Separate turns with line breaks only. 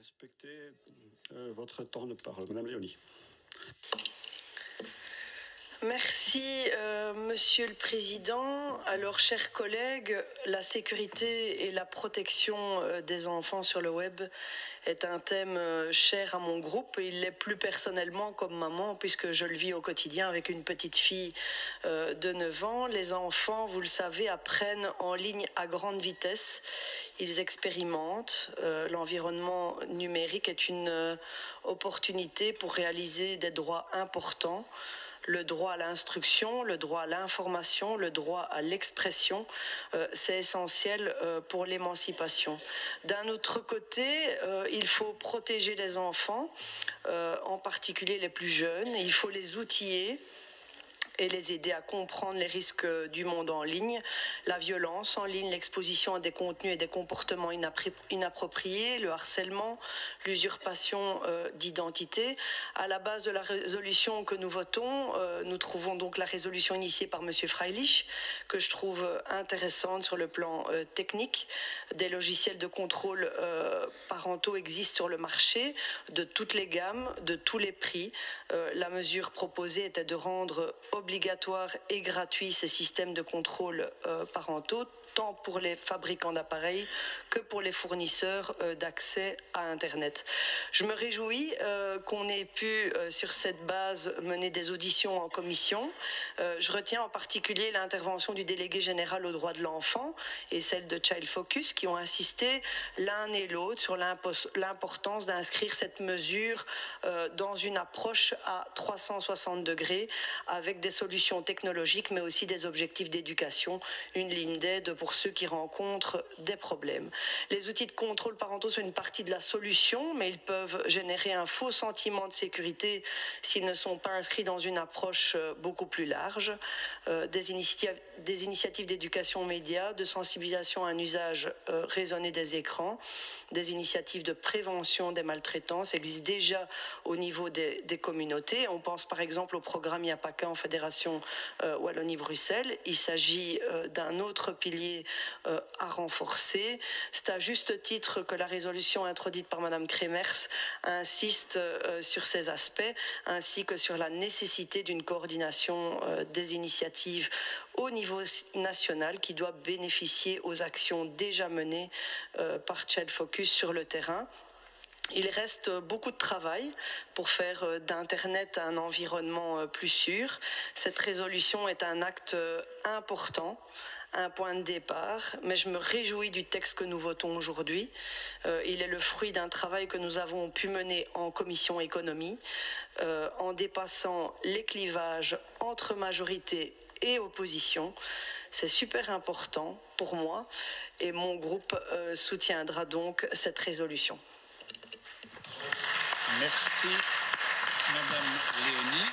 Respectez votre temps de parole. Madame Léonie.
Merci, Monsieur le Président. Alors, chers collègues, la sécurité et la protection des enfants sur le web est un thème cher à mon groupe. Et il l'est plus personnellement comme maman, puisque je le vis au quotidien avec une petite fille de 9 ans. Les enfants, vous le savez, apprennent en ligne à grande vitesse. Ils expérimentent. L'environnement numérique est une opportunité pour réaliser des droits importants. Le droit à l'instruction, le droit à l'information, le droit à l'expression, c'est essentiel pour l'émancipation. D'un autre côté, il faut protéger les enfants, en particulier les plus jeunes. Il faut les outiller et les aider à comprendre les risques du monde en ligne, la violence en ligne, l'exposition à des contenus et des comportements inappropriés, le harcèlement, l'usurpation d'identité. À la base de la résolution que nous votons, nous trouvons donc la résolution initiée par M. Freilich, que je trouve intéressante sur le plan technique. Des logiciels de contrôle parentaux existent sur le marché, de toutes les gammes, de tous les prix. La mesure proposée était de rendre obligatoire et gratuit ces systèmes de contrôle parentaux, tant pour les fabricants d'appareils que pour les fournisseurs d'accès à Internet. Je me réjouis qu'on ait pu, sur cette base, mener des auditions en commission. Je retiens en particulier l'intervention du délégué général aux droits de l'enfant et celle de Child Focus, qui ont insisté l'un et l'autre sur l'importance d'inscrire cette mesure dans une approche à 360 degrés, avec des solutions technologiques, mais aussi des objectifs d'éducation, une ligne d'aide pour ceux qui rencontrent des problèmes. Les outils de contrôle parentaux sont une partie de la solution, mais ils peuvent générer un faux sentiment de sécurité s'ils ne sont pas inscrits dans une approche beaucoup plus large. Des initiatives d'éducation aux médias, de sensibilisation à un usage raisonné des écrans, des initiatives de prévention des maltraitances existent déjà au niveau des communautés. On pense par exemple au programme Yapaka en Fédération Wallonie-Bruxelles. Il s'agit d'un autre pilier à renforcer. C'est à juste titre que la résolution introduite par Madame Kremers insiste sur ces aspects, ainsi que sur la nécessité d'une coordination des initiatives au niveau national qui doit bénéficier aux actions déjà menées par Child Focus sur le terrain. Il reste beaucoup de travail pour faire d'Internet un environnement plus sûr. Cette résolution est un acte important, un point de départ, mais je me réjouis du texte que nous votons aujourd'hui. Il est le fruit d'un travail que nous avons pu mener en commission économie, en dépassant les clivages entre majorité et opposition. C'est super important pour moi et mon groupe soutiendra donc cette résolution.
Merci, Madame Léonie.